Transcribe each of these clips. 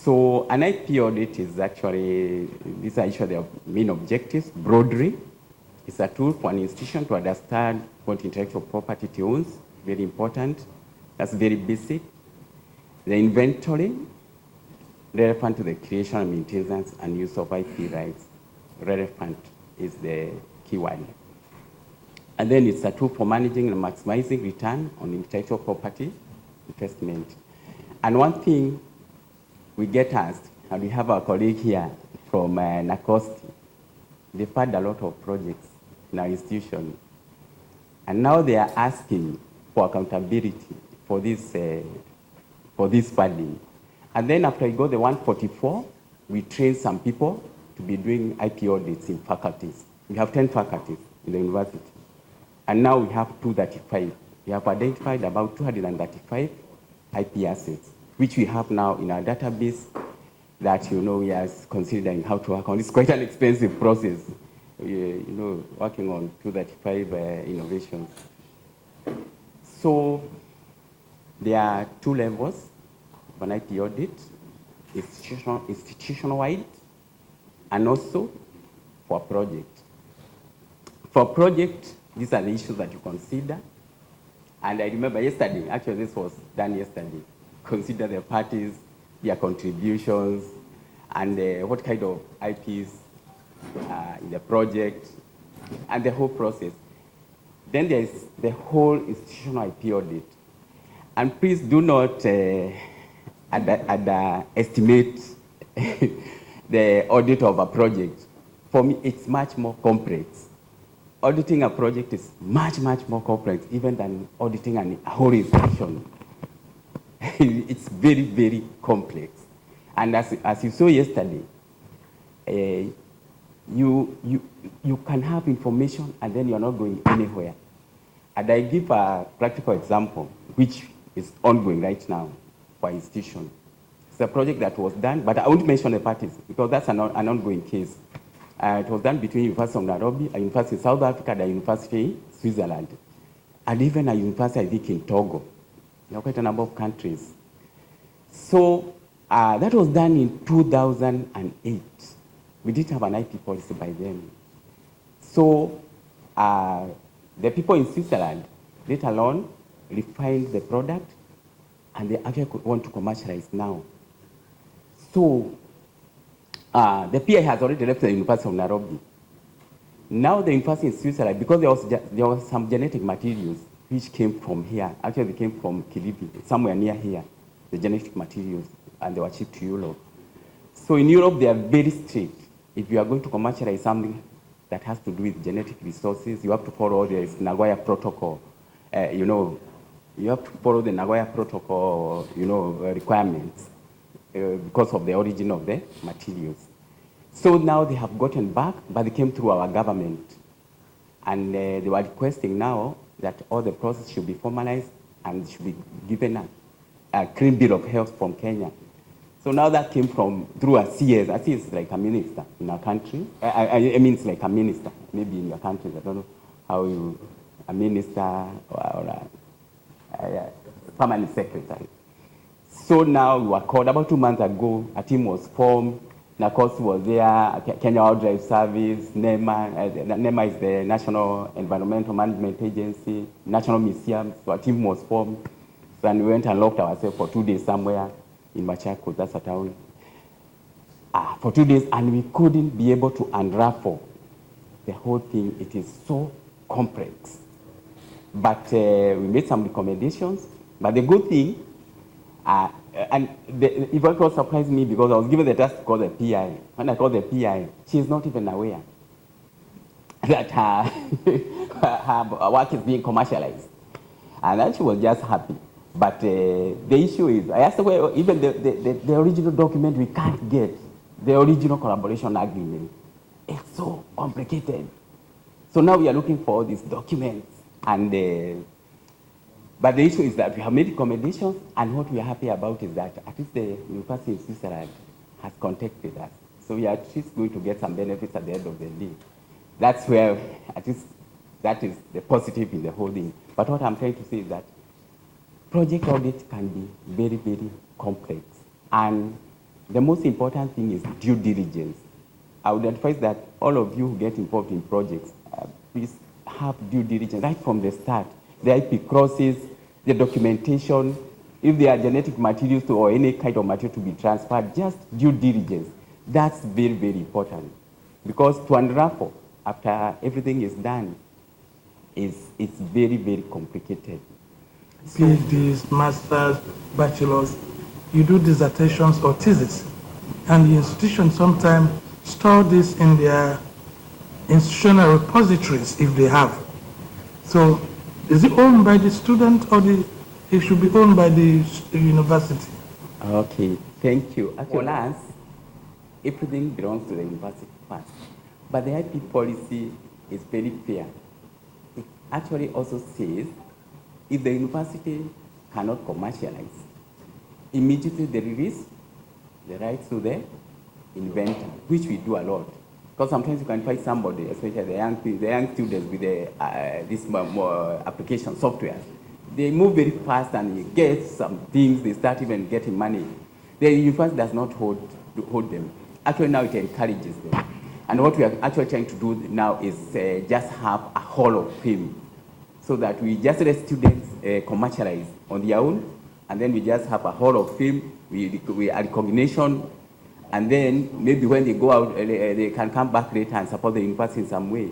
So an IP audit is actually, these are usually the main objectives broadly. It's a tool for an institution to understand what intellectual property it owns, very important. That's very basic. The inventory, relevant to the creation and maintenance and use of IP rights. Relevant is the keyword. And then it's a tool for managing and maximizing return on intellectual property investment. And one thing we get asked, and we have our colleague here from NACOST, they've had a lot of projects in our institution. And now they are asking for accountability for this funding. And then after we got the 144, we trained some people to be doing IP audits in faculties. We have 10 faculties in the university. And now we have 235. We have identified about 235 IP assets, which we have now in our database that, we are considering how to work on. It's quite an expensive process, working on 235 innovations. So there are two levels of an IP audit, institutional-wide, and also for a project. For a project, these are the issues that you consider. And I remember yesterday, actually this was done yesterday, consider the parties, their contributions, and what kind of IPs in the project, and the whole process. Then there's the whole institutional IP audit. And please do not underestimate the audit of a project. For me, it's much more complex. Auditing a project is much, much more complex even than auditing a whole institution. It's very, very complex. And as you saw yesterday, you can have information and then you're not going anywhere. And I give a practical example, which is ongoing right now for institution. It's a project that was done, but I won't mention the parties because that's an ongoing case. It was done between University of Nairobi, a university in South Africa, and a university in Switzerland, and even a university, I think, in Togo. There are quite a number of countries. So that was done in 2008. We didn't have an IP policy by then. So the people in Switzerland, let alone, refined the product, and they actually want to commercialize now. So the PI has already left the University of Nairobi. Now the university in Switzerland, because there was some genetic materials which came from here. Actually, they came from Kilifi, somewhere near here, the genetic materials, and they were shipped to Europe. So in Europe, they are very strict. If you are going to commercialize something that has to do with genetic resources, you have to follow the Nagoya Protocol. You have to follow the Nagoya Protocol, requirements because of the origin of the materials. So now they have gotten back, but they came through our government. And they were requesting now that all the process should be formalized and should be given a clean bill of health from Kenya. So now that came through a CS. A CS is like a minister in our country. I mean, it's like a minister, maybe in your country. I don't know how a minister or a permanent secretary. So now we were called about 2 months ago. A team was formed. NACOST was there, Kenya Wildlife Service, NEMA. NEMA is the National Environmental Management Agency, National Museum. So a team was formed. And we went and locked ourselves for 2 days somewhere in Machakos, that's a town. For 2 days, and we couldn't be able to unravel the whole thing. It is so complex. But we made some recommendations. But the good thing, and it also surprised me because I was given the task to call the PI. When I called the PI, she is not even aware that her work is being commercialized. And then she was just happy. But the issue is, I asked her, well, even the original document we can't get, the original collaboration agreement. It's so complicated. So now we are looking for all these documents. And but the issue is that we have made recommendations, and what we are happy about is that at least the University in Switzerland has contacted us. So we are at least going to get some benefits at the end of the day. That's where, at least, that is the positive in the whole thing. But what I'm trying to say is that project audit can be very, very complex. And The most important thing is due diligence. I would advise that all of you who get involved in projects, please have due diligence right from the start. The IP crosses, the documentation, if there are genetic materials or any kind of material to be transferred, just due diligence. That's very, very important. Because to unravel after everything is done, it's very, very complicated. PhDs, masters, bachelors, you do dissertations or thesis, and the institutions sometimes store this in their institutional repositories if they have. So is it owned by the student or it should be owned by the university? Okay, thank you. Actually, for us, everything belongs to the university first. But the IP policy is very fair. It actually also says if the university cannot commercialize, immediately they release the rights to the inventor, which we do a lot. Because sometimes you can find somebody, especially the young students with this application software. They move very fast and you get some things, they start even getting money. The university does not hold them. Actually now it encourages them. And what we are actually trying to do now is just have a hall of fame so that we just let students commercialize on their own, and then we just have a hall of fame, we are recognition, and then maybe when they go out, they can come back later and support the university in some way.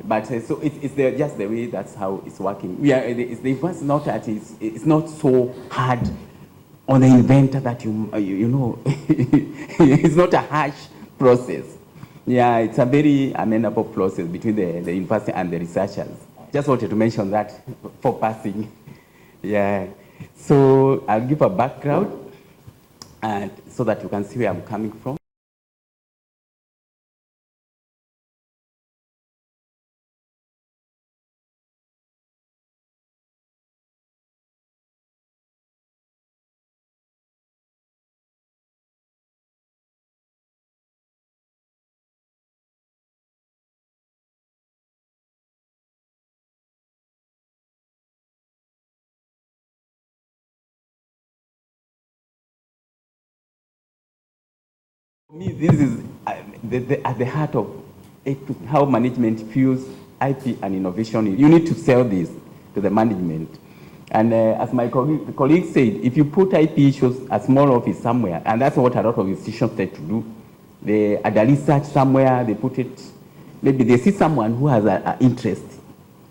But so it's just the way that's how it's working. The university not that it's not so hard on the inventor that you know, it's not a harsh process. Yeah, it's a very amenable process between the university and the researchers. Just wanted to mention that for passing. Yeah. So I'll give a background and so that you can see where I'm coming from. For me, this is at the heart of how management views IP and innovation. You need to sell this to the management. And as my colleague said, if you put IP issues a small office somewhere, and that's what a lot of institutions tend to do, they add a research somewhere, they put it, maybe they see someone who has an interest,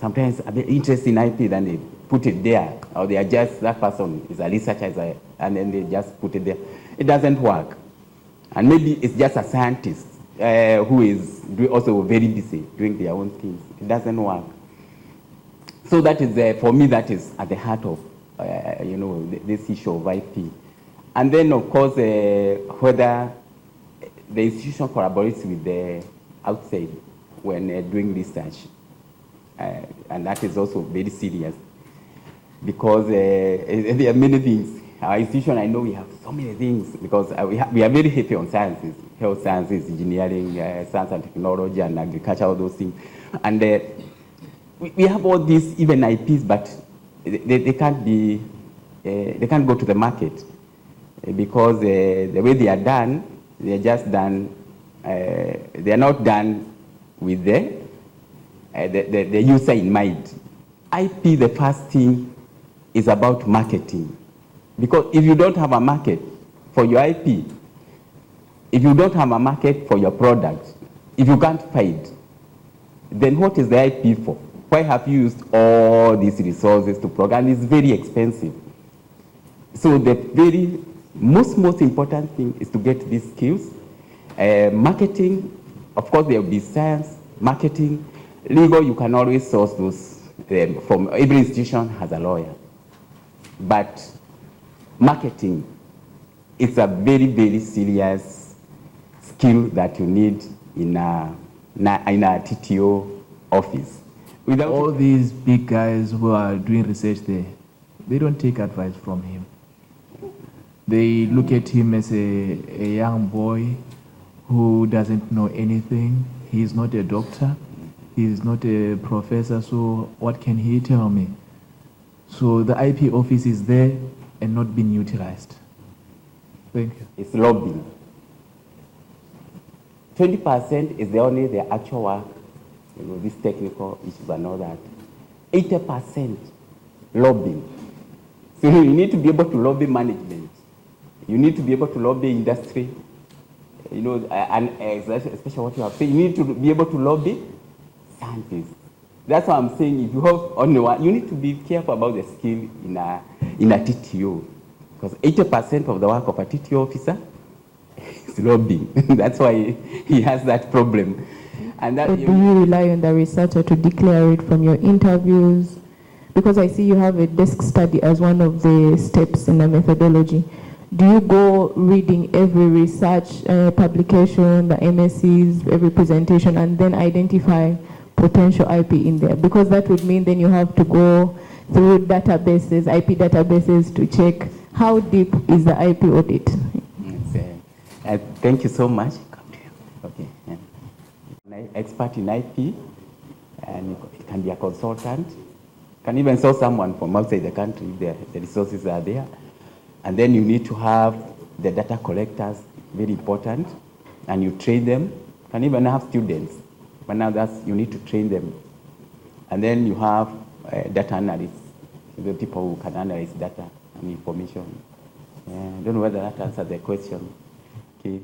sometimes an interest in IP, then they put it there, or they are just, that person is a researcher, and then they just put it there. It doesn't work. And maybe it's just a scientist who is also very busy doing their own things. It doesn't work. So that is, for me, that is at the heart of, this issue of IP. And then, of course, whether the institution collaborates with the outside when doing research. And that is also very serious because there are many things. Our institution, I know we have so many things because we are very heavy on sciences, health sciences, engineering, science and technology, and agriculture, all those things. And we have all these even IPs, but they can't be, they can't go to the market because the way they are done, they are just done, they are not done with the user in mind. IP, the first thing is about marketing. Because if you don't have a market for your IP, if you don't have a market for your product, if you can't find, then what is the IP for? Why have you used all these resources to program? It's very expensive. So the very most important thing is to get these skills. Marketing, of course, there will be science, marketing, legal. You can always source those from every institution has a lawyer, but marketing is a very, very serious skill that you need in a TTO office. Without all these big guys who are doing research there, they don't take advice from him. They look at him as a young boy who doesn't know anything. He's not a doctor. He's not a professor, so what can he tell me? So the IP office is there and not being utilized. Thank you. It's lobbying. 20% is only the actual work, these technical issues and all that. 80% lobbying. So you need to be able to lobby management. You need to be able to lobby industry. And especially what you have said, you need to be able to lobby scientists. That's why I'm saying if you have only one, you need to be careful about the skill in a TTO. Because 80% of the work of a TTO officer is lobbying. That's why he has that problem. And that, So do you rely on the researcher to declare it from your interviews? Because I see you have a desk study as one of the steps in the methodology. Do you go reading every research publication, the MSCs, every presentation, and then identify potential IP in there? Because that would mean then you have to go through databases, IP databases, to check how deep is the IP audit. Thank you so much. Okay. An expert in IP, and it can be a consultant. Can even sell someone from outside the country if the resources are there. And then you need to have the data collectors, very important, and you train them. Can even have students, but now you need to train them. And then you have data analysts, the people who can analyze data and information. I don't know whether that answers the question. Okay.